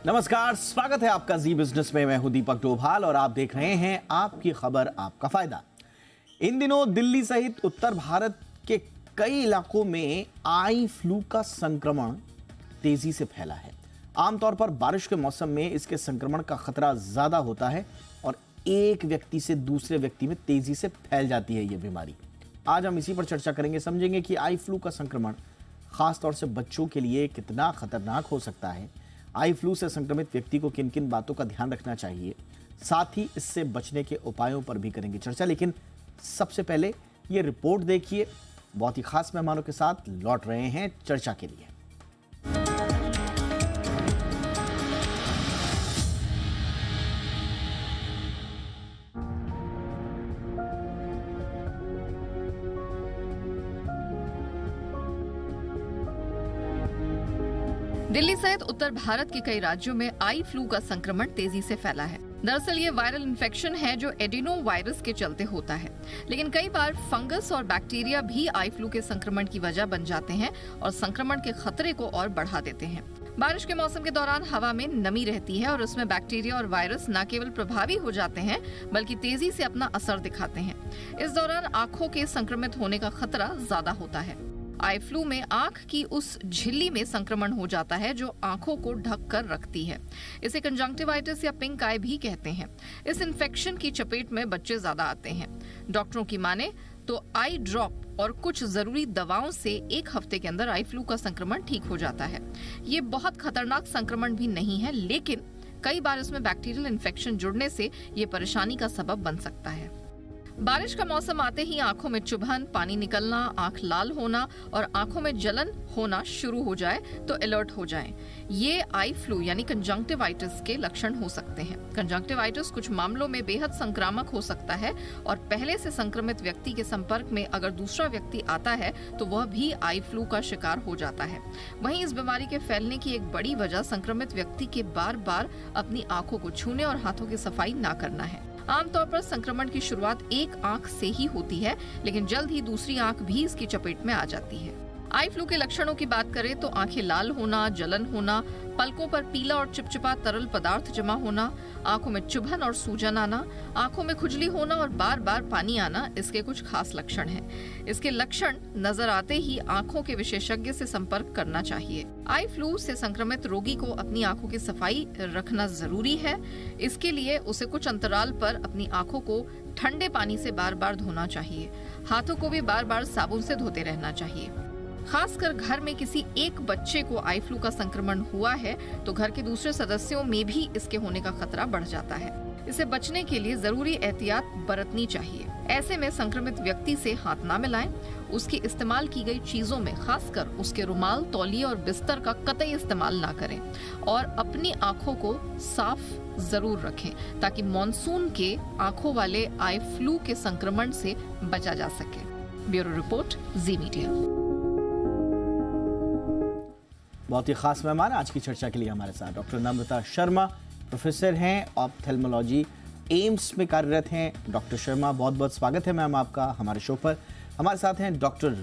नमस्कार, स्वागत है आपका जी बिजनेस में। मैं हूं दीपक डोभाल और आप देख रहे हैं आपकी खबर आपका फायदा। इन दिनों दिल्ली सहित उत्तर भारत के कई इलाकों में आई फ्लू का संक्रमण तेजी से फैला है। आमतौर पर बारिश के मौसम में इसके संक्रमण का खतरा ज्यादा होता है और एक व्यक्ति से दूसरे व्यक्ति में तेजी से फैल जाती है यह बीमारी। आज हम इसी पर चर्चा करेंगे, समझेंगे कि आई फ्लू का संक्रमण खासतौर से बच्चों के लिए कितना खतरनाक हो सकता है, आई फ्लू से संक्रमित व्यक्ति को किन किन बातों का ध्यान रखना चाहिए, साथ ही इससे बचने के उपायों पर भी करेंगे चर्चा। लेकिन सबसे पहले ये रिपोर्ट देखिए, बहुत ही खास मेहमानों के साथ लौट रहे हैं चर्चा के लिए। दिल्ली सहित उत्तर भारत के कई राज्यों में आई फ्लू का संक्रमण तेजी से फैला है। दरअसल ये वायरल इन्फेक्शन है जो एडिनो वायरस के चलते होता है, लेकिन कई बार फंगस और बैक्टीरिया भी आई फ्लू के संक्रमण की वजह बन जाते हैं और संक्रमण के खतरे को और बढ़ा देते हैं। बारिश के मौसम के दौरान हवा में नमी रहती है और उसमें बैक्टीरिया और वायरस न केवल प्रभावी हो जाते हैं बल्कि तेजी से अपना असर दिखाते हैं। इस दौरान आंखों के संक्रमित होने का खतरा ज्यादा होता है। आई फ्लू में आंख की उस झिल्ली में संक्रमण हो जाता है जो आंखों को ढक कर रखती है। इसे कंजंक्टिवाइटिस या पिंक आई भी कहते हैं। इस इन्फेक्शन की चपेट में बच्चे ज्यादा आते हैं। डॉक्टरों की माने तो आई ड्रॉप और कुछ जरूरी दवाओं से 1 हफ्ते के अंदर आई फ्लू का संक्रमण ठीक हो जाता है। ये बहुत खतरनाक संक्रमण भी नहीं है, लेकिन कई बार इसमें बैक्टीरियल इन्फेक्शन जुड़ने से ये परेशानी का सबब बन सकता है। बारिश का मौसम आते ही आंखों में चुभन, पानी निकलना, आंख लाल होना और आंखों में जलन होना शुरू हो जाए तो अलर्ट हो जाएं। ये आई फ्लू यानी कंजंक्टिवाइटिस के लक्षण हो सकते हैं। कंजंक्टिवाइटिस कुछ मामलों में बेहद संक्रामक हो सकता है और पहले से संक्रमित व्यक्ति के संपर्क में अगर दूसरा व्यक्ति आता है तो वह भी आई फ्लू का शिकार हो जाता है। वहीं इस बीमारी के फैलने की एक बड़ी वजह संक्रमित व्यक्ति के बार बार अपनी आंखों को छूने और हाथों की सफाई न करना है। आमतौर पर संक्रमण की शुरुआत एक आंख से ही होती है, लेकिन जल्द ही दूसरी आंख भी इसकी चपेट में आ जाती है। आई फ्लू के लक्षणों की बात करें तो आंखें लाल होना, जलन होना, पलकों पर पीला और चिपचिपा तरल पदार्थ जमा होना, आंखों में चुभन और सूजन आना, आंखों में खुजली होना और बार बार पानी आना इसके कुछ खास लक्षण हैं। इसके लक्षण नजर आते ही आंखों के विशेषज्ञ से संपर्क करना चाहिए। आई फ्लू से संक्रमित रोगी को अपनी आंखों की सफाई रखना जरूरी है। इसके लिए उसे कुछ अंतराल पर अपनी आंखों को ठंडे पानी से बार बार धोना चाहिए। हाथों को भी बार बार साबुन से धोते रहना चाहिए। खासकर घर में किसी एक बच्चे को आई फ्लू का संक्रमण हुआ है तो घर के दूसरे सदस्यों में भी इसके होने का खतरा बढ़ जाता है। इसे बचने के लिए जरूरी एहतियात बरतनी चाहिए। ऐसे में संक्रमित व्यक्ति से हाथ ना मिलाएं। उसकी इस्तेमाल की गई चीजों में खासकर उसके रुमाल, तौलिए और बिस्तर का कतई इस्तेमाल ना करें और अपनी आंखों को साफ जरूर रखें ताकि मॉनसून के आंखों वाले आई फ्लू के संक्रमण से बचा जा सके। ब्यूरो रिपोर्ट, जी मीडिया। बहुत ही खास मेहमान आज की चर्चा के लिए हमारे साथ डॉक्टर नम्रता शर्मा, प्रोफेसर हैं, ऑप्थेल्मोलॉजी, एम्स में कार्यरत हैं। डॉक्टर शर्मा, बहुत बहुत स्वागत है मैम आपका हमारे शो पर। हमारे साथ हैं डॉक्टर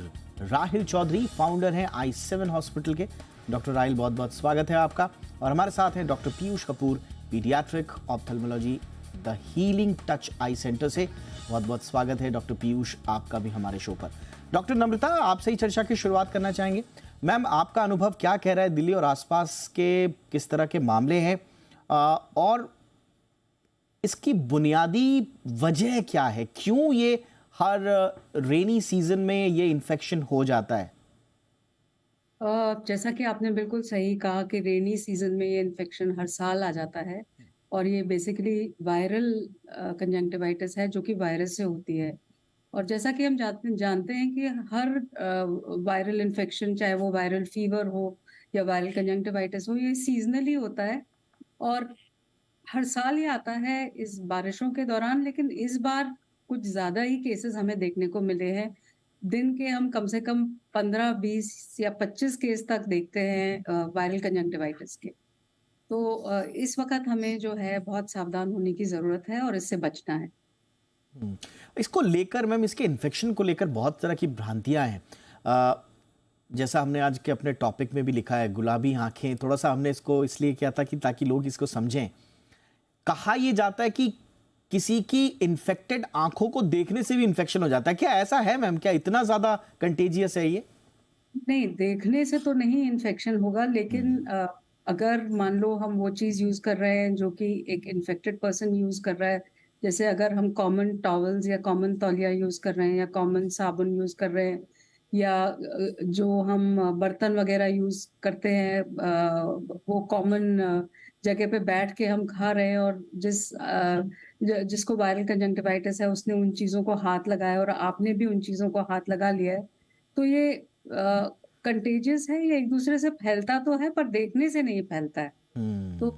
राहिल चौधरी, फाउंडर हैं i7 हॉस्पिटल के। डॉक्टर राहिल, बहुत बहुत स्वागत है आपका। और हमारे साथ हैं doctor Piyush Kapoor, paediatric ophthalmology, the healing touch I centre से। बहुत बहुत स्वागत है डॉक्टर पीयूष आपका भी हमारे शो पर। डॉक्टर नम्रता, आपसे ही चर्चा की शुरुआत करना चाहेंगे। मैम, आपका अनुभव क्या कह रहा है, दिल्ली और आसपास के किस तरह के मामले हैं और इसकी बुनियादी वजह क्या है, क्यों ये हर रेनी सीजन में ये इन्फेक्शन हो जाता है? जैसा कि आपने बिल्कुल सही कहा कि रेनी सीजन में ये इन्फेक्शन हर साल आ जाता है और ये बेसिकली वायरल कंजंक्टिवाइटिस है जो कि वायरस से होती है। और जैसा कि हम जानते हैं कि हर वायरल इन्फेक्शन, चाहे वो वायरल फीवर हो या वायरल कंजंक्टिवाइटिस हो, ये सीजनली होता है और हर साल ये आता है इस बारिशों के दौरान। लेकिन इस बार कुछ ज्यादा ही केसेस हमें देखने को मिले हैं। दिन के हम कम से कम 15, 20 या 25 केस तक देखते हैं वायरल कंजंक्टिवाइटिस के। तो इस वक्त हमें जो है बहुत सावधान होने की जरूरत है और इससे बचना है। इसको लेकर मैम, इसके इन्फेक्शन को लेकर बहुत तरह की भ्रांतियां हैं। जैसा हमने आज के अपने टॉपिक में भी लिखा है, गुलाबी आंखें, थोड़ा सा हमने इसको इसलिए किया था कि ताकि लोग इसको समझें। कहा यह जाता है कि किसी की इन्फेक्टेड आंखों को देखने से भी इन्फेक्शन हो जाता है, क्या ऐसा है मैम? क्या इतना ज्यादा कंटेजियस है ये? नहीं, देखने से तो नहीं इन्फेक्शन होगा, लेकिन अगर मान लो हम वो चीज़ यूज़ कर रहे हैं जो कि एक इन्फेक्टेड पर्सन यूज़ कर रहा है, जैसे अगर हम कॉमन टॉवल्स या कॉमन तौलिया यूज़ कर रहे हैं या कॉमन साबुन यूज़ कर रहे हैं, या जो हम बर्तन वगैरह यूज़ करते हैं, वो कॉमन जगह पे बैठ के हम खा रहे हैं, और जिसको वायरल कंजंक्टिवाइटिस है उसने उन चीज़ों को हाथ लगाया और आपने भी उन चीज़ों को हाथ लगा लिया है, तो ये कंटेजियस है, ये एक दूसरे से फैलता तो है पर देखने से नहीं फैलता है। तो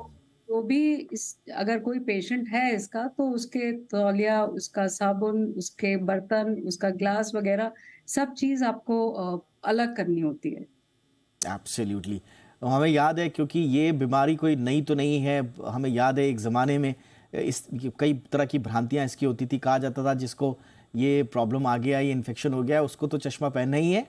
वो भी इस अगर कोई पेशेंट है इसका, तो उसके तौलिया, उसका साबुन, उसके बर्तन, उसका ग्लास वगैरह सब चीज़ आपको अलग करनी होती है। एब्सोल्युटली। हमें याद है, क्योंकि ये बीमारी कोई नई तो नहीं है, हमें याद है एक ज़माने में कई तरह की भ्रांतियां इसकी होती थी। कहा जाता था जिसको ये प्रॉब्लम आ गया, ये इन्फेक्शन हो गया, उसको तो चश्मा पहनना ही है,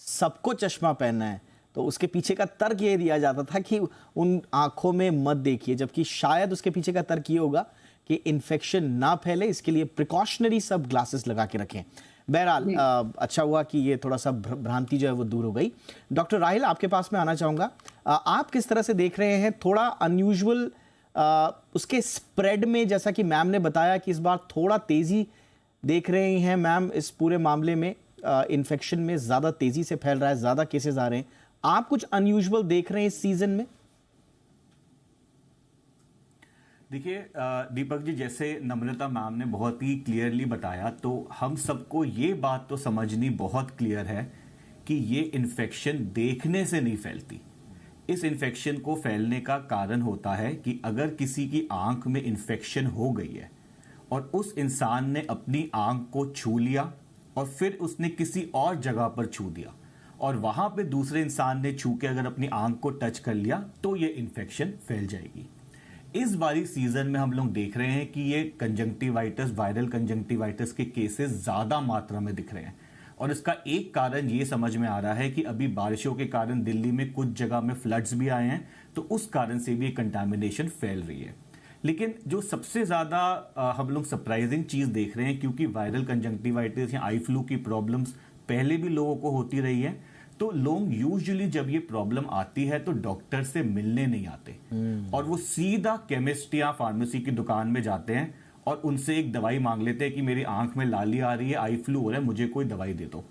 सबको चश्मा पहनना है। तो उसके पीछे का तर्क ये दिया जाता था कि उन आंखों में मत देखिए, जबकि शायद उसके पीछे का तर्क ये होगा कि इन्फेक्शन ना फैले, इसके लिए प्रिकॉशनरी सब ग्लासेस लगा के रखें। बहरहाल अच्छा हुआ कि ये थोड़ा सा भ्रांति जो है वो दूर हो गई। डॉक्टर राहिल, आपके पास मैं आना चाहूँगा। आप किस तरह से देख रहे हैं थोड़ा अनयूजुअल उसके स्प्रेड में, जैसा कि मैम ने बताया कि इस बार थोड़ा तेज़ी देख रहे हैं मैम इस पूरे मामले में, इन्फेक्शन में ज़्यादा तेज़ी से फैल रहा है, ज़्यादा केसेस आ रहे हैं। आप कुछ अनयूजुअल देख रहे हैं इस सीजन में? देखिए दीपक जी, जैसे नम्रता मैम ने बहुत ही क्लियरली बताया, तो हम सबको ये बात तो समझनी बहुत क्लियर है कि ये इन्फेक्शन देखने से नहीं फैलती। इस इन्फेक्शन को फैलने का कारण होता है कि अगर किसी की आंख में इन्फेक्शन हो गई है और उस इंसान ने अपनी आंख को छू लिया और फिर उसने किसी और जगह पर छू दिया और वहां पे दूसरे इंसान ने छू के अगर अपनी आंख को टच कर लिया, तो ये इन्फेक्शन फैल जाएगी। इस बारी सीजन में हम लोग देख रहे हैं कि ये कंजंक्टिवाइटिस, वायरल कंजंक्टिवाइटिस के केसेस ज्यादा मात्रा में दिख रहे हैं, और इसका एक कारण ये समझ में आ रहा है कि अभी बारिशों के कारण दिल्ली में कुछ जगह में फ्लड्स भी आए हैं, तो उस कारण से भी कंटामिनेशन फैल रही है। लेकिन जो सबसे ज्यादा हम लोग सरप्राइजिंग चीज देख रहे हैं, क्योंकि वायरल कंजंक्टिवाइटिस या आई फ्लू की प्रॉब्लम्स पहले भी लोगों को होती रही है, तो लोग यूजुअली जब ये प्रॉब्लम आती है तो डॉक्टर से मिलने नहीं आते और वो सीधा केमिस्ट या फार्मेसी की दुकान में जाते हैं और उनसे एक दवाई मांग लेते हैं कि मेरी आंख में लाली आ रही है, आई फ्लू हो रहा है, मुझे कोई दवाई दे दो।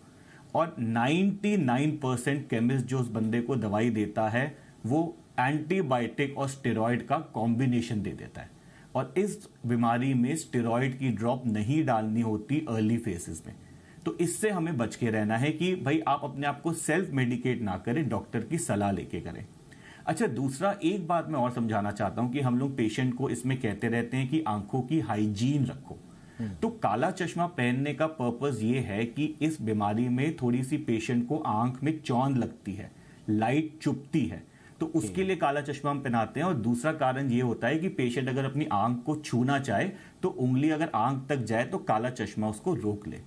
और 99% केमिस्ट जो उस बंदे को दवाई देता है वो एंटीबायोटिक और स्टेरॉइड का कॉम्बिनेशन दे देता है, और इस बीमारी में स्टेरॉइड की ड्रॉप नहीं डालनी होती अर्ली फेसेस में। तो इससे हमें बच के रहना है कि भाई आप अपने आप को सेल्फ मेडिकेट ना करें, डॉक्टर की सलाह लेके करें। अच्छा, दूसरा एक बात मैं और समझाना चाहता हूं कि हम लोग पेशेंट को इसमें कहते रहते हैं कि आंखों की हाइजीन रखो। तो काला चश्मा पहनने का पर्पस ये है कि इस बीमारी में थोड़ी सी पेशेंट को आंख में चौंध लगती है, लाइट चुभती है, तो उसके लिए काला चश्मा हम पहनाते हैं। और दूसरा कारण ये होता है कि पेशेंट अगर अपनी आंख को छूना चाहे तो उंगली अगर आंख तक जाए तो काला चश्मा उसको रोक ले।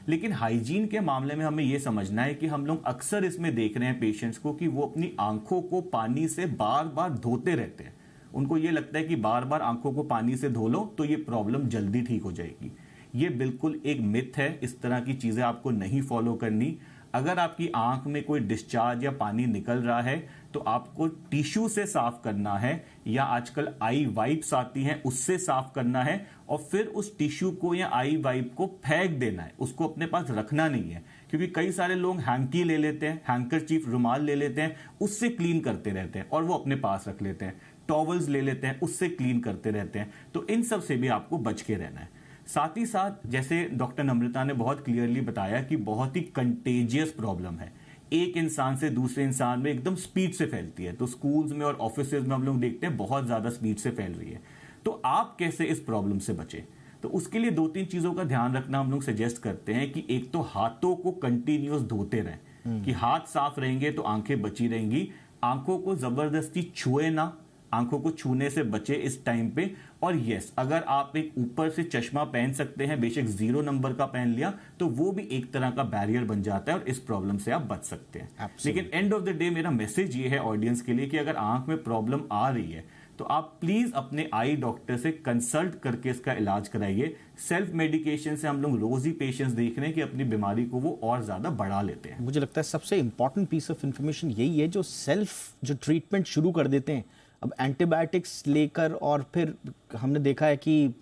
लेकिन हाइजीन के मामले में हमें यह समझना है कि हम लोग अक्सर इसमें देख रहे हैं पेशेंट्स को कि वो अपनी आंखों को पानी से बार बार धोते रहते हैं। उनको ये लगता है कि बार बार आंखों को पानी से धो लो तो ये प्रॉब्लम जल्दी ठीक हो जाएगी। ये बिल्कुल एक मिथ है, इस तरह की चीजें आपको नहीं फॉलो करनी। अगर आपकी आंख में कोई डिस्चार्ज या पानी निकल रहा है तो आपको टिश्यू से साफ करना है, या आजकल आई वाइप्स आती हैं उससे साफ करना है, और फिर उस टिश्यू को या आई वाइप को फेंक देना है, उसको अपने पास रखना नहीं है। क्योंकि कई सारे लोग हैंकी ले लेते हैं, हैंकरचीफ रुमाल ले लेते हैं, उससे क्लीन करते रहते हैं और वो अपने पास रख लेते हैं। टॉवल्स ले लेते हैं, उससे क्लीन करते रहते हैं। तो इन सब से भी आपको बच के रहना है। साथ ही साथ जैसे डॉक्टर नम्रता ने बहुत क्लियरली बताया कि बहुत ही कंटेजियस प्रॉब्लम है, एक इंसान से दूसरे इंसान में एकदम स्पीड से फैलती है। तो स्कूल्स में और ऑफिसेज में हम लोग देखते हैं बहुत ज्यादा स्पीड से फैल रही है। तो आप कैसे इस प्रॉब्लम से बचें? तो उसके लिए 2-3 चीजों का ध्यान रखना हम लोग सजेस्ट करते हैं कि एक तो हाथों को कंटिन्यूअस धोते रहें, कि हाथ साफ रहेंगे तो आंखें बची रहेंगी। आंखों को जबरदस्ती छुए ना, आंखों को छूने से बचे इस टाइम पे। और यस, अगर आप एक ऊपर से चश्मा पहन सकते हैं, बेशक 0 नंबर का पहन लिया, तो वो भी एक तरह का बैरियर बन जाता है और इस प्रॉब्लम से आप बच सकते हैं। Absolutely. लेकिन एंड ऑफ द डे मेरा मैसेज ये है ऑडियंस के लिए कि अगर आंख में प्रॉब्लम आ रही है तो आप प्लीज अपने आई डॉक्टर से कंसल्ट करके इसका इलाज कराइए। सेल्फ मेडिकेशन से हम लोग रोज ही पेशेंट्स देख रहे हैं कि अपनी बीमारी को वो और ज्यादा बढ़ा लेते हैं। मुझे लगता है सबसे इंपॉर्टेंट पीस ऑफ इंफॉर्मेशन यही है, जो सेल्फ जो ट्रीटमेंट शुरू कर देते हैं अब एंटीबायोटिक्स लेकर, और फिर हमने देखा है कि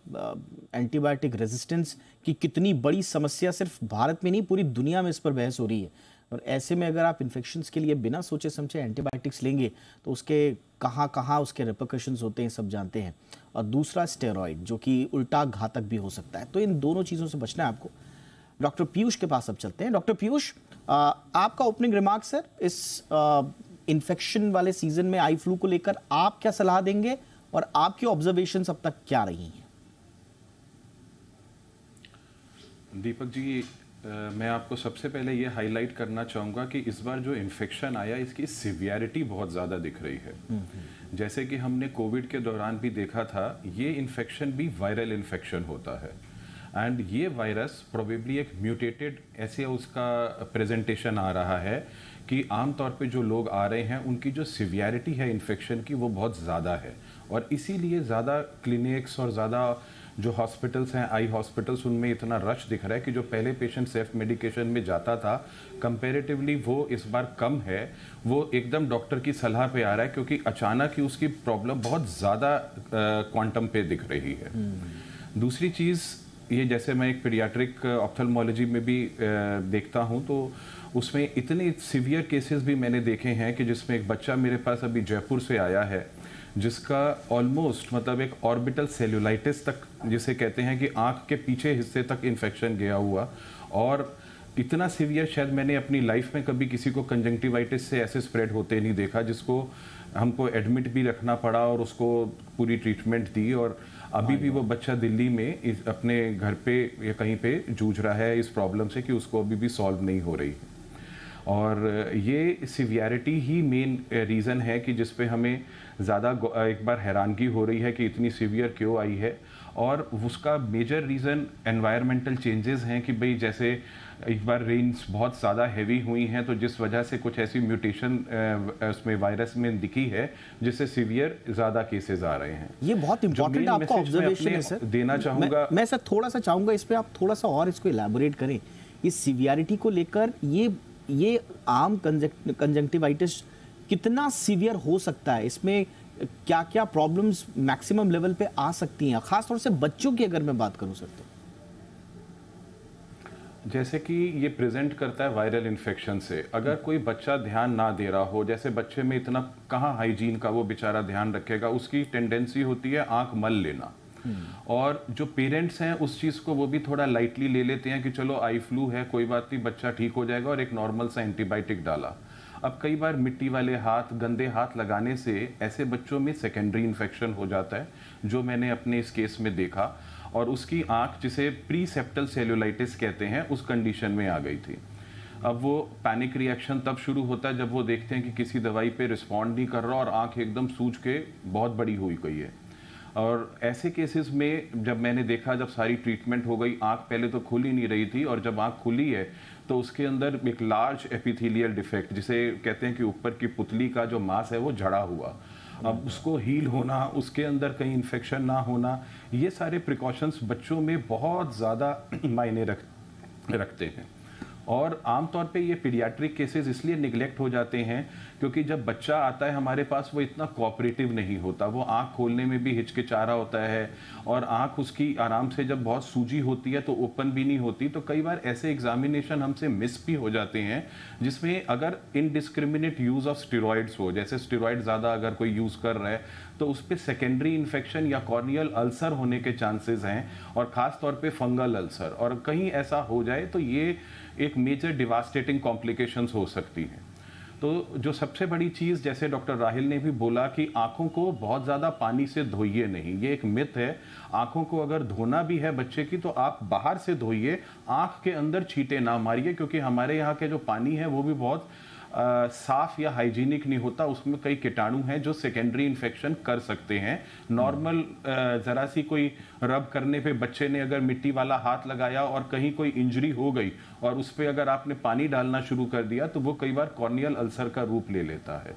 एंटीबायोटिक रेजिस्टेंस की कितनी बड़ी समस्या सिर्फ भारत में नहीं पूरी दुनिया में इस पर बहस हो रही है। और ऐसे में अगर आप इन्फेक्शंस के लिए बिना सोचे समझे एंटीबायोटिक्स लेंगे तो उसके कहाँ कहाँ उसके रिपरकशंस होते हैं सब जानते हैं। और दूसरा स्टेरॉइड जो कि उल्टा घातक भी हो सकता है। तो इन दोनों चीज़ों से बचना है आपको। डॉक्टर पीयूष के पास अब चलते हैं। डॉक्टर पीयूष, आपका ओपनिंग रिमार्क सर, इस इन्फेक्शन वाले सीजन में आई फ्लू को लेकर आप क्या सलाह देंगे और आपकी ऑब्जर्वेशंस अब तक क्या रही हैं? दीपक जी, मैं आपको सबसे पहले ये हाईलाइट करना चाहूँगा कि इस बार जो इन्फेक्शन आया इसकी सिवियरिटी बहुत ज़्यादा दिख रही है। जैसे कि हमने कोविड के दौरान भी देखा था, ये इन्फेक्शन भी वायरल इन्फेक्शन होता है एंड ये वायरस प्रोबेबली एक म्यूटेटेड ऐसे उसका प्रेजेंटेशन आ रहा है कि आमतौर पे जो लोग आ रहे हैं उनकी जो सिवियरिटी है इन्फेक्शन की वो बहुत ज़्यादा है और इसीलिए ज़्यादा क्लिनिक्स और ज़्यादा जो हॉस्पिटल्स हैं, आई हॉस्पिटल्स, उनमें इतना रश दिख रहा है कि जो पहले पेशेंट सेल्फ मेडिकेशन में जाता था कंपैरेटिवली वो इस बार कम है। वो एकदम डॉक्टर की सलाह पे आ रहा है क्योंकि अचानक ही उसकी प्रॉब्लम बहुत ज़्यादा क्वांटम पे दिख रही है। दूसरी चीज़ ये, जैसे मैं एक पीडियाट्रिक ऑप्थेल्मोलॉजी में भी देखता हूँ तो उसमें इतने सीवियर केसेस भी मैंने देखे हैं कि जिसमें एक बच्चा मेरे पास अभी जयपुर से आया है जिसका ऑलमोस्ट मतलब एक ऑर्बिटल सेल्यूलाइटिस तक जिसे कहते हैं कि आंख के पीछे हिस्से तक इन्फेक्शन गया हुआ, और इतना सीवियर शायद मैंने अपनी लाइफ में कभी किसी को कंजंक्टिवाइटिस से ऐसे स्प्रेड होते नहीं देखा, जिसको हमको एडमिट भी रखना पड़ा और उसको पूरी ट्रीटमेंट दी। और अभी भी वो बच्चा दिल्ली में अपने घर पे या कहीं पे जूझ रहा है इस प्रॉब्लम से कि उसको अभी भी सॉल्व नहीं हो रही है। और ये सिवियरिटी ही मेन रीज़न है कि जिस पे हमें ज़्यादा एक बार हैरानगी हो रही है कि इतनी सीवियर क्यों आई है। और उसका मेजर रीज़न एनवायरमेंटल चेंजेस हैं कि भाई जैसे एक बार रेन्स बहुत ज़्यादा हैवी हुई हैं तो जिस वजह से कुछ ऐसी म्यूटेशन उसमें वायरस में दिखी है जिससे सीवियर ज़्यादा केसेस आ रहे हैं। ये बहुत इंपॉर्टेंट आपका ऑब्जर्वेशन है सर, देना चाहूँगा। मैं सर थोड़ा सा चाहूँगा इस पर आप थोड़ा सा और इसको इलैबोरेट करें। ये सीवियरिटी को लेकर ये आम कंजंक्टिवाइटिस कितना सीवियर हो सकता है, इसमें क्या क्या प्रॉब्लम्स मैक्सिमम लेवल पे आ सकती हैं, खासतौर से बच्चों की अगर मैं बात करूं सर तो? जैसे कि ये प्रेजेंट करता है वायरल इन्फेक्शन से। अगर कोई बच्चा ध्यान ना दे रहा हो, जैसे बच्चे में इतना कहाँ हाइजीन का वो बेचारा ध्यान रखेगा, उसकी टेंडेंसी होती है आंख मल लेना। और जो पेरेंट्स हैं उस चीज़ को वो भी थोड़ा लाइटली ले लेते हैं कि चलो आई फ्लू है, कोई बात नहीं, बच्चा ठीक हो जाएगा, और एक नॉर्मल सा एंटीबायोटिक डाला। अब कई बार मिट्टी वाले हाथ, गंदे हाथ लगाने से ऐसे बच्चों में सेकेंडरी इन्फेक्शन हो जाता है, जो मैंने अपने इस केस में देखा, और उसकी आंख, जिसे प्री सेप्टल सेल्यूलाइटिस कहते हैं, उस कंडीशन में आ गई थी। अब वो पैनिक रिएक्शन तब शुरू होता है जब वो देखते हैं कि किसी दवाई पे रिस्पॉन्ड नहीं कर रहा और आंख एकदम सूज के बहुत बड़ी हुई गई है। और ऐसे केसेस में जब मैंने देखा, जब सारी ट्रीटमेंट हो गई, आंख पहले तो खुल ही नहीं रही थी, और जब आंख खुली है तो उसके अंदर एक लार्ज एपिथेलियल डिफेक्ट, जिसे कहते हैं कि ऊपर की पुतली का जो मांस है वो झड़ा हुआ। अब उसको हील होना, उसके अंदर कहीं इन्फेक्शन ना होना, ये सारे प्रिकॉशंस बच्चों में बहुत ज़्यादा मायने रखते हैं। और आमतौर पे ये पीडियाट्रिक केसेस इसलिए निगलेक्ट हो जाते हैं क्योंकि जब बच्चा आता है हमारे पास वो इतना कोऑपरेटिव नहीं होता, वो आंख खोलने में भी हिचकिचा रहा होता है, और आंख उसकी आराम से जब बहुत सूजी होती है तो ओपन भी नहीं होती। तो कई बार ऐसे एग्जामिनेशन हमसे मिस भी हो जाते हैं जिसमें अगर इनडिस्क्रिमिनेट यूज़ ऑफ स्टेरॉइड्स हो, जैसे स्टेरॉइड ज़्यादा अगर कोई यूज़ कर रहा है तो उस पर सेकेंडरी इन्फेक्शन या कॉर्नियल अल्सर होने के चांसेस हैं, और ख़ास तौर पे फंगल अल्सर। और कहीं ऐसा हो जाए तो ये एक मेजर डिवास्टेटिंग कॉम्प्लिकेशंस हो सकती हैं। तो जो सबसे बड़ी चीज़, जैसे डॉक्टर राहिल ने भी बोला कि आंखों को बहुत ज़्यादा पानी से धोइए नहीं, ये एक मिथ है। आंखों को अगर धोना भी है बच्चे की तो आप बाहर से धोइए, आंख के अंदर छींटे ना मारिए, क्योंकि हमारे यहाँ के जो पानी है वो भी बहुत साफ या हाइजीनिक नहीं होता, उसमें कई कीटाणु हैं जो सेकेंडरी इन्फेक्शन कर सकते हैं। नॉर्मल जरा सी कोई रब करने पे बच्चे ने अगर मिट्टी वाला हाथ लगाया और कहीं कोई इंजरी हो गई और उस पर अगर आपने पानी डालना शुरू कर दिया तो वो कई बार कॉर्नियल अल्सर का रूप ले लेता है।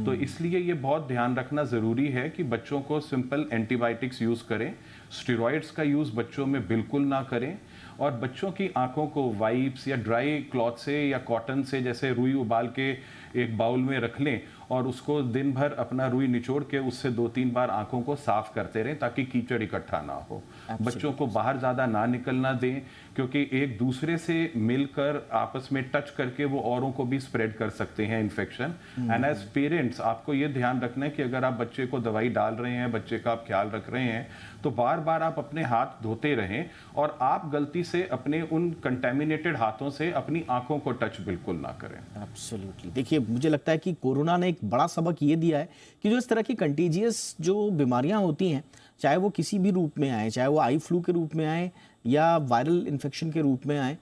तो इसलिए ये बहुत ध्यान रखना जरूरी है कि बच्चों को सिंपल एंटीबायोटिक्स यूज करें, स्टेरॉइड्स का यूज बच्चों में बिल्कुल ना करें, और बच्चों की आंखों को वाइप्स या ड्राई क्लॉथ से या कॉटन से, जैसे रुई उबाल के एक बाउल में रख लें और उसको दिन भर अपना रुई निचोड़ के उससे 2-3 बार आंखों को साफ करते रहें ताकि कीचड़ इकट्ठा ना हो। बच्चों को बाहर ज़्यादा ना निकलना दें, क्योंकि एक दूसरे से मिलकर आपस में टच करके वो औरों को भी स्प्रेड कर सकते हैं इन्फेक्शन। एंड एज पेरेंट्स आपको ये ध्यान रखना है कि अगर आप बच्चे को दवाई डाल रहे हैं, बच्चे का आप ख्याल रख रहे हैं, तो बार बार आप अपने हाथ धोते रहें और आप गलती से अपने उन कंटेमिनेटेड हाथों से अपनी आंखों को टच बिल्कुल ना करें। एब्सोल्युटली। देखिए, मुझे लगता है कि कोरोना ने एक बड़ा सबक ये दिया है कि जो इस तरह की कंटीजियस जो बीमारियां होती हैं, चाहे वो किसी भी रूप में आए, चाहे वो आई फ्लू के रूप में आए या वायरल इन्फेक्शन के रूप में आए,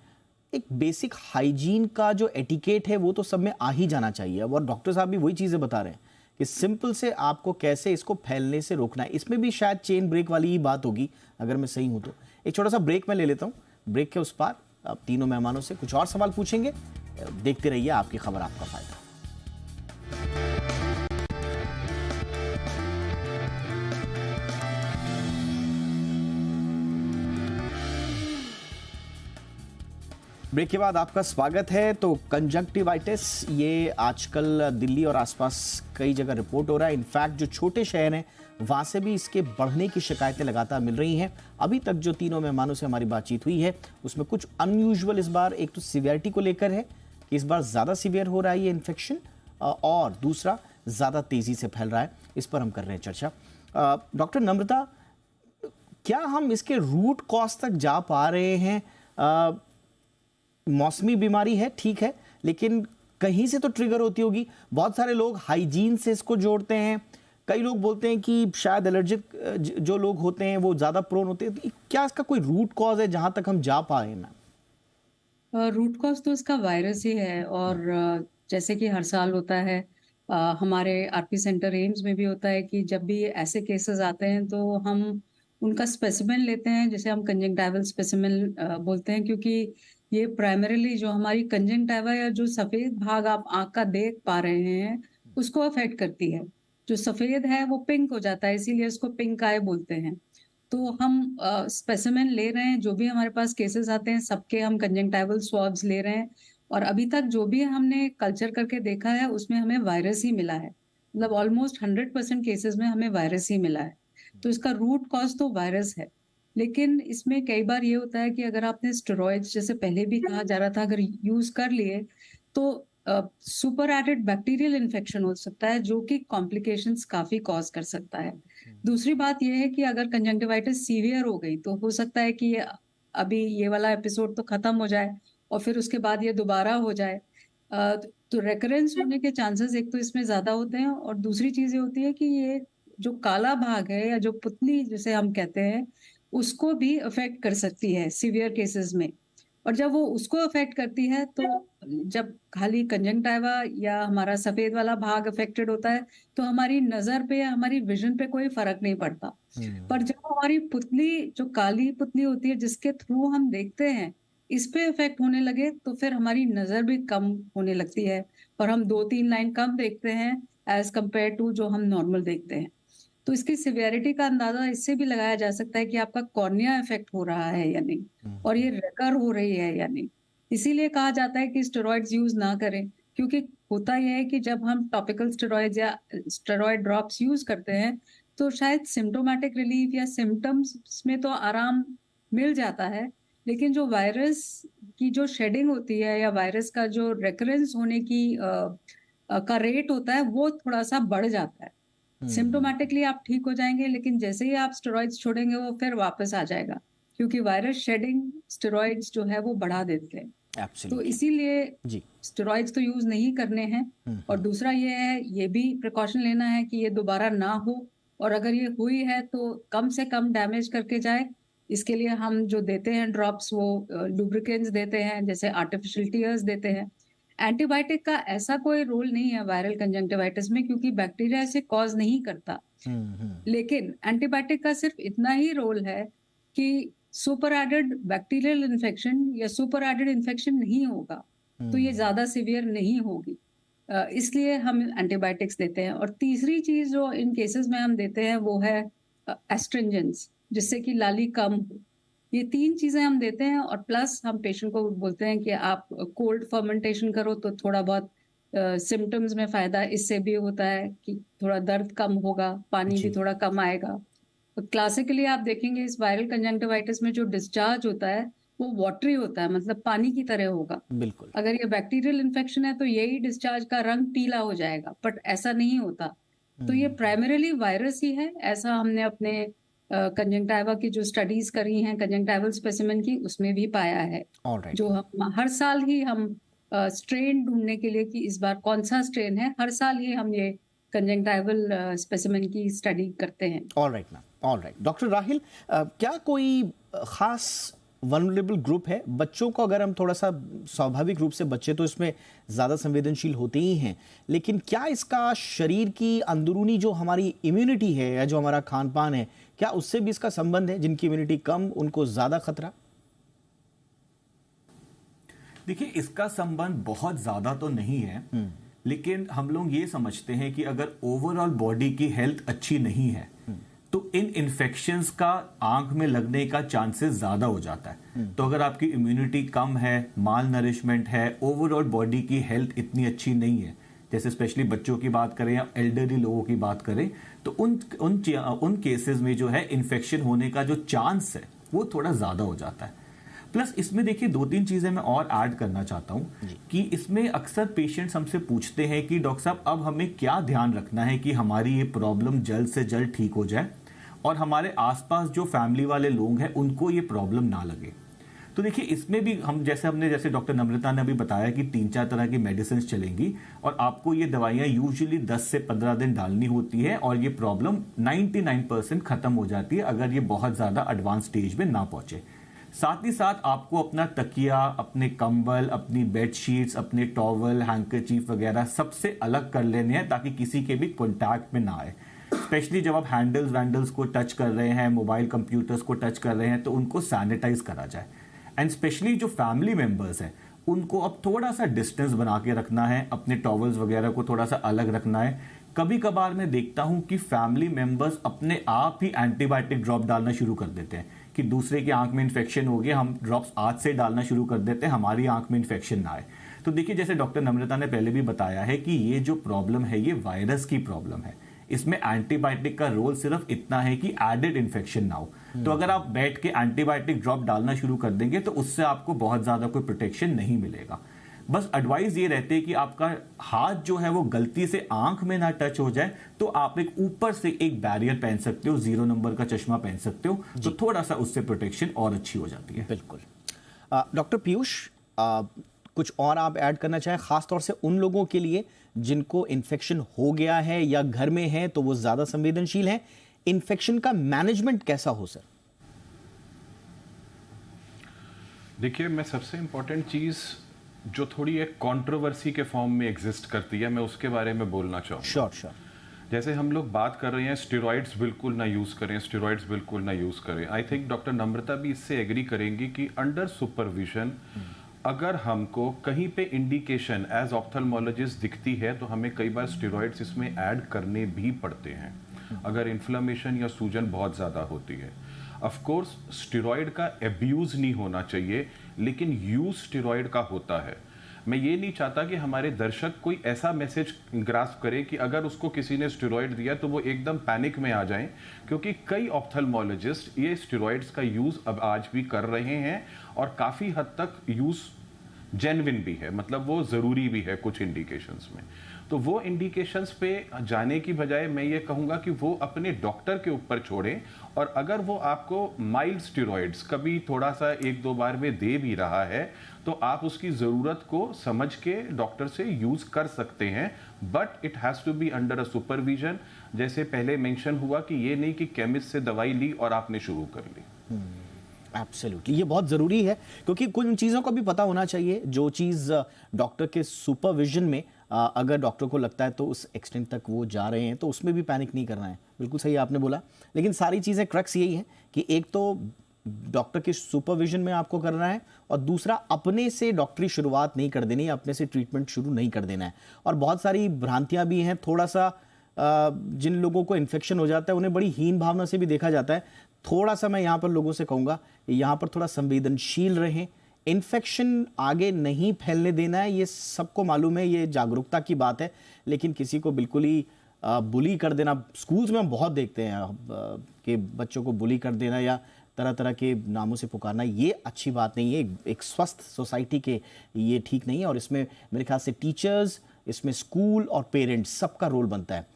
एक बेसिक हाइजीन का जो एटिकेट है वो तो सब में आ ही जाना चाहिए। और डॉक्टर साहब भी वही चीज़ें बता रहे हैं कि सिंपल से आपको कैसे इसको फैलने से रोकना है। इसमें भी शायद चेन ब्रेक वाली ही बात होगी, अगर मैं सही हूं तो। एक छोटा सा ब्रेक मैं ले लेता हूं। ब्रेक के उस पार अब तीनों मेहमानों से कुछ और सवाल पूछेंगे। देखते रहिए आपकी खबर आपका फायदा। ब्रेक के बाद आपका स्वागत है। तो कंजक्टिवाइटिस ये आजकल दिल्ली और आसपास कई जगह रिपोर्ट हो रहा है। इनफैक्ट जो छोटे शहर हैं वहाँ से भी इसके बढ़ने की शिकायतें लगातार मिल रही हैं। अभी तक जो तीनों मेहमानों से हमारी बातचीत हुई है उसमें कुछ अनयूजुअल इस बार एक तो सीवियरिटी को लेकर है कि इस बार ज़्यादा सीवियर हो रहा है ये इन्फेक्शन, और दूसरा ज़्यादा तेज़ी से फैल रहा है। इस पर हम कर रहे हैं चर्चा। डॉक्टर नम्रता, क्या हम इसके रूट कॉज तक जा पा रहे हैं? मौसमी बीमारी है, ठीक है, लेकिन कहीं से तो ट्रिगर होती होगी। बहुत सारे लोग हाइजीन से इसको जोड़ते हैं। कई लोग बोलते हैं कि शायद एलर्जिक जो लोग होते हैं वो ज़्यादा प्रोन होते हैं। क्या इसका कोई रूट कॉज है जहां तक हम जा पाए ना? रूट कॉज तो इसका वायरस ही है। और जैसे कि हर साल होता है, हमारे आरपी सेंटर एम्स में भी होता है कि जब भी ऐसे केसेस आते हैं तो हम उनका स्पेसिमेन लेते हैं, जिसे हम कंजंक्टिवल स्पेसिमेन बोलते हैं, क्योंकि ये प्राइमरीली जो हमारी कंजंक्टिवा या जो सफेद भाग आप आंख का देख पा रहे हैं उसको अफेक्ट करती है। जो सफेद है वो पिंक हो जाता है, इसीलिए उसको पिंक आई बोलते हैं। तो हम स्पेसिमेन ले रहे हैं, जो भी हमारे पास केसेस आते हैं सबके हम कंजंक्टिवल स्वैब्स ले रहे हैं, और अभी तक जो भी हमने कल्चर करके देखा है उसमें हमें वायरस ही मिला है। मतलब ऑलमोस्ट 100% केसेस में हमें वायरस ही मिला है। तो इसका रूट कॉज तो वायरस है। लेकिन इसमें कई बार ये होता है कि अगर आपने स्टेरॉइड्स, जैसे पहले भी कहा जा रहा था, अगर यूज कर लिए तो सुपर एडेड बैक्टीरियल इन्फेक्शन हो सकता है, जो कि कॉम्प्लिकेशंस काफी कॉज कर सकता है। दूसरी बात यह है कि अगर कंजंक्टिवाइटिस सीवियर हो गई तो हो सकता है कि अभी ये वाला एपिसोड तो खत्म हो जाए और फिर उसके बाद ये दोबारा हो जाए। तो रेकरेंस होने के चांसेस एक तो इसमें ज्यादा होते हैं, और दूसरी चीज ये होती है कि ये जो काला भाग है या जो पुतली जिसे हम कहते हैं उसको भी अफेक्ट कर सकती है सीवियर केसेस में। और जब वो उसको अफेक्ट करती है तो जब खाली कंजंक्टिवा या हमारा सफेद वाला भाग अफेक्टेड होता है तो हमारी नजर पे या हमारी विजन पे कोई फर्क नहीं पड़ता। पर जब हमारी पुतली, जो काली पुतली होती है जिसके थ्रू हम देखते हैं, इस पे इफेक्ट होने लगे तो फिर हमारी नजर भी कम होने लगती है और हम 2-3 लाइन कम देखते हैं एज कंपेयर टू जो हम नॉर्मल देखते हैं। तो इसकी सिवियरिटी का अंदाजा इससे भी लगाया जा सकता है कि आपका कॉर्निया इफेक्ट हो रहा है या नहीं, और ये रेकर हो रही है या नहीं। इसीलिए कहा जाता है कि स्टेरॉइड्स यूज ना करें, क्योंकि होता यह है कि जब हम टॉपिकल स्टेरॉइड्स या स्टेरॉइड ड्रॉप्स यूज करते हैं तो शायद सिम्टोमेटिक रिलीफ या सिम्टम्स में तो आराम मिल जाता है, लेकिन जो वायरस की जो शेडिंग होती है या वायरस का जो रेकरेंस होने की का रेट होता है वो थोड़ा सा बढ़ जाता है। सिम्टोमेटिकली आप ठीक हो जाएंगे, लेकिन जैसे ही आप स्टेरॉइड्स छोड़ेंगे वो फिर वापस आ जाएगा, क्योंकि वायरस शेडिंग स्टेरॉइड्स जो है वो बढ़ा देते हैं। तो Absolutely. इसीलिए स्टेरॉइड्स तो यूज नहीं करने हैं। और दूसरा ये भी प्रिकॉशन लेना है कि ये दोबारा ना हो, और अगर ये हुई है तो कम से कम डैमेज करके जाए। इसके लिए हम जो देते हैं ड्रॉप्स वो लुब्रिकेंट्स देते हैं, जैसे आर्टिफिशियल टीयर्स देते हैं। एंटीबायोटिक का ऐसा कोई रोल नहीं है वायरल कंजंक्टिवाइटिस में, क्योंकि बैक्टीरिया इसे कॉज नहीं करता। लेकिन एंटीबायोटिक का सिर्फ इतना ही रोल है कि सुपर एडेड बैक्टीरियल इन्फेक्शन या सुपर एडेड इन्फेक्शन नहीं होगा, तो ये ज्यादा सिवियर नहीं होगी, इसलिए हम एंटीबायोटिक्स देते हैं। और तीसरी चीज जो इन केसेस में हम देते हैं वो है एस्ट्रिंजेंट्स, जिससे कि लाली कम हो। ये 3 चीजें हम देते हैं, और प्लस हम पेशेंट को बोलते हैं कि आप कोल्ड फर्मेंटेशन करो तो थोड़ा बहुत सिम्टम्स में फायदा इससे भी होता है कि थोड़ा दर्द कम होगा, पानी भी थोड़ा कम आएगा। तो क्लासिकली आप देखेंगे इस वायरल कंजंक्टिवाइटिस में जो डिस्चार्ज होता है वो वाटरी होता है, मतलब पानी की तरह होगा। बिल्कुल। अगर ये बैक्टीरियल इन्फेक्शन है तो यही डिस्चार्ज का रंग पीला हो जाएगा, बट ऐसा नहीं होता। तो ये प्राइमरीली वायरस ही है, ऐसा हमने अपने कंजंक्टिवा की जो स्टडीज करी हैं कंजंक्टिवल स्पेसिमेन की, उसमें भी पाया है। जो हम हर साल ही हम स्ट्रेन ढूंढने के लिए कि इस बार कौन सा स्ट्रेन है, हर साल ही हम ये कंजंक्टिवल स्पेसिमेन की स्टडी करते हैं। Alright ma'am, alright. Doctor Rahil, क्या कोई खास वल्नरेबल ग्रुप है? बच्चों को अगर हम थोड़ा सा, स्वाभाविक रूप से बच्चे तो इसमें ज़्यादा संवेदनशील होते ही हैं, लेकिन क्या इसका शरीर की अंदरूनी जो हमारी इम्यूनिटी है या जो हमारा खान पान है, क्या उससे भी इसका संबंध है? जिनकी इम्यूनिटी कम उनको ज़्यादा खतरा? देखिए, इसका संबंध बहुत ज़्यादा तो नहीं है, लेकिन हम लोग ये समझते हैं कि अगर ओवरऑल बॉडी की हेल्थ अच्छी नहीं है तो इन इन्फेक्शंस का आंख में लगने का चांसेस ज्यादा हो जाता है। तो अगर आपकी इम्यूनिटी कम है, माल नरिशमेंट है, ओवरऑल बॉडी की हेल्थ इतनी अच्छी नहीं है, जैसे स्पेशली बच्चों की बात करें या एल्डरली लोगों की बात करें, तो उन केसेस में जो है इन्फेक्शन होने का जो चांस है वो थोड़ा ज्यादा हो जाता है। प्लस इसमें देखिए 2-3 चीजें मैं और ऐड करना चाहता हूं कि इसमें अक्सर पेशेंट्स हमसे पूछते हैं कि डॉक्टर साहब अब हमें क्या ध्यान रखना है कि हमारी ये प्रॉब्लम जल्द से जल्द ठीक हो जाए और हमारे आसपास जो फैमिली वाले लोग हैं उनको ये प्रॉब्लम ना लगे। तो देखिए, इसमें भी हम जैसे डॉक्टर नम्रता ने अभी बताया कि 3-4 तरह की मेडिसिन चलेंगी और आपको ये दवाइयां यूजुअली 10 से 15 दिन डालनी होती है और ये प्रॉब्लम 99% खत्म हो जाती है अगर ये बहुत ज्यादा एडवांस स्टेज में ना पहुंचे। साथ ही साथ आपको अपना तकिया, अपने कंबल, अपनी बेडशीट्स, अपने टॉवल, हैंकरचीफ वगैरह सबसे अलग कर लेने हैं ताकि किसी के भी कॉन्टैक्ट में ना आए। स्पेशली जब आप हैंडल्स को टच कर रहे हैं, मोबाइल कंप्यूटर्स को टच कर रहे हैं, तो उनको सैनिटाइज करा जाए। एंड स्पेशली जो फैमिली मेंबर्स हैं उनको अब थोड़ा सा डिस्टेंस बना के रखना है, अपने टॉवल्स वगैरह को थोड़ा सा अलग रखना है। कभी कभार मैं देखता हूं कि फैमिली मेंबर्स अपने आप ही एंटीबायोटिक ड्रॉप डालना शुरू कर देते हैं कि दूसरे की आंख में इन्फेक्शन हो गया, हम ड्रॉप्स आज से डालना शुरू कर देते हैं, हमारी आंख में इन्फेक्शन ना आए। तो देखिए, जैसे डॉक्टर नम्रता ने पहले भी बताया है कि ये जो प्रॉब्लम है ये वायरस की प्रॉब्लम है। इसमें एंटीबायोटिक का रोल सिर्फ इतना है कि एडेड इन्फेक्शन ना हो। तो अगर आप बैठ के एंटीबायोटिक ड्रॉप डालना शुरू कर देंगे तो उससे आपको बहुत ज्यादा कोई प्रोटेक्शन नहीं मिलेगा। बस एडवाइस ये रहती है कि आपका हाथ जो है वो गलती से आंख में ना टच हो जाए, तो आप एक ऊपर से एक बैरियर पहन सकते हो, 0 नंबर का चश्मा पहन सकते हो, तो थोड़ा सा उससे प्रोटेक्शन और अच्छी हो जाती है। बिल्कुल। डॉक्टर पीयूष, कुछ और आप ऐड करना चाहें, खासतौर से उन लोगों के लिए जिनको इन्फेक्शन हो गया है या घर में है तो वो ज्यादा संवेदनशील है, इन्फेक्शन का मैनेजमेंट कैसा हो सर? देखिए, मैं सबसे इंपॉर्टेंट चीज जो थोड़ी एक कंट्रोवर्सी के फॉर्म में एग्जिस्ट करती है, मैं उसके बारे में बोलना चाहूँगा। श्योर। जैसे हम लोग बात कर रहे हैं स्टेरॉइड्स बिल्कुल ना यूज करें, स्टेरॉइड्स बिल्कुल ना यूज करें। आई थिंक डॉक्टर नम्रता भी इससे एग्री करेंगी कि अंडर सुपरविजन अगर हमको कहीं पे इंडिकेशन एज ऑप्थेल्मोलॉजिस्ट दिखती है तो हमें कई बार स्टेरॉइड्स इसमें ऐड करने भी पड़ते हैं अगर इन्फ्लेमेशन या सूजन बहुत ज़्यादा होती है। ऑफ कोर्स स्टेरॉइड का एब्यूज़ नहीं होना चाहिए, लेकिन यूज स्टेरॉइड का होता है। मैं ये नहीं चाहता कि हमारे दर्शक कोई ऐसा मैसेज ग्रास्प करे कि अगर उसको किसी ने स्टेरॉइड दिया तो वो एकदम पैनिक में आ जाएं, क्योंकि कई ऑप्थेल्मोलॉजिस्ट ये स्टेरॉइड्स का यूज़ अब आज भी कर रहे हैं और काफ़ी हद तक यूज़ जेन्युइन भी है, मतलब वो ज़रूरी भी है कुछ इंडिकेशंस में। तो वो इंडिकेशंस पे जाने की बजाय मैं ये कहूँगा कि वो अपने डॉक्टर के ऊपर छोड़ें, और अगर वो आपको माइल्ड स्टेरॉइड्स कभी थोड़ा सा 1-2 बार में दे भी रहा है तो आप उसकी ज़रूरत को समझ के डॉक्टर से यूज़ कर सकते हैं, but it has to be under a supervision. जैसे पहले मेंशन हुआ कि ये नहीं कि केमिस्ट से दवाई ली और आपने शुरू कर ली। एब्सोल्युटली, ये बहुत ज़रूरी है क्योंकि कुछ चीज़ों को भी पता होना चाहिए। जो चीज़ डॉक्टर के सुपरविजन में अगर डॉक्टर को लगता है तो उस एक्सटेंट तक वो जा रहे हैं तो उसमें भी पैनिक नहीं करना है। बिल्कुल सही आपने बोला, लेकिन सारी चीज़ें क्रक्स यही है कि एक तो डॉक्टर के सुपरविजन में आपको करना है और दूसरा अपने से डॉक्टरी शुरुआत नहीं कर देनी है, अपने से ट्रीटमेंट शुरू नहीं कर देना है। और बहुत सारी भ्रांतियाँ भी हैं, थोड़ा सा जिन लोगों को इन्फेक्शन हो जाता है उन्हें बड़ी हीन भावना से भी देखा जाता है। थोड़ा सा मैं यहाँ पर लोगों से कहूँगा यहाँ पर थोड़ा संवेदनशील रहें, इन्फेक्शन आगे नहीं फैलने देना है, ये सबको मालूम है, ये जागरूकता की बात है। लेकिन किसी को बिल्कुल ही बुली कर देना, स्कूल्स में हम बहुत देखते हैं कि बच्चों को बुली कर देना या तरह तरह के नामों से पुकारना, ये अच्छी बात नहीं है। एक स्वस्थ सोसाइटी के ये ठीक नहीं है और इसमें मेरे ख्याल से टीचर्स, इसमें स्कूल और पेरेंट्स सबका रोल बनता है।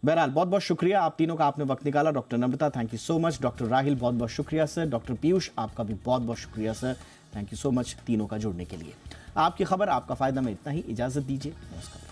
बहरहाल बहुत बहुत शुक्रिया आप तीनों का, आपने वक्त निकाला। Doctor Namrata, thank you so much. Doctor Rahil, बहुत बहुत शुक्रिया सर। डॉक्टर पीयूष, आपका भी बहुत बहुत शुक्रिया sir. Thank you so much तीनों का जुड़ने के लिए। आपकी खबर, आपका फ़ायदा में इतना ही। इजाज़त दीजिए, नमस्कार।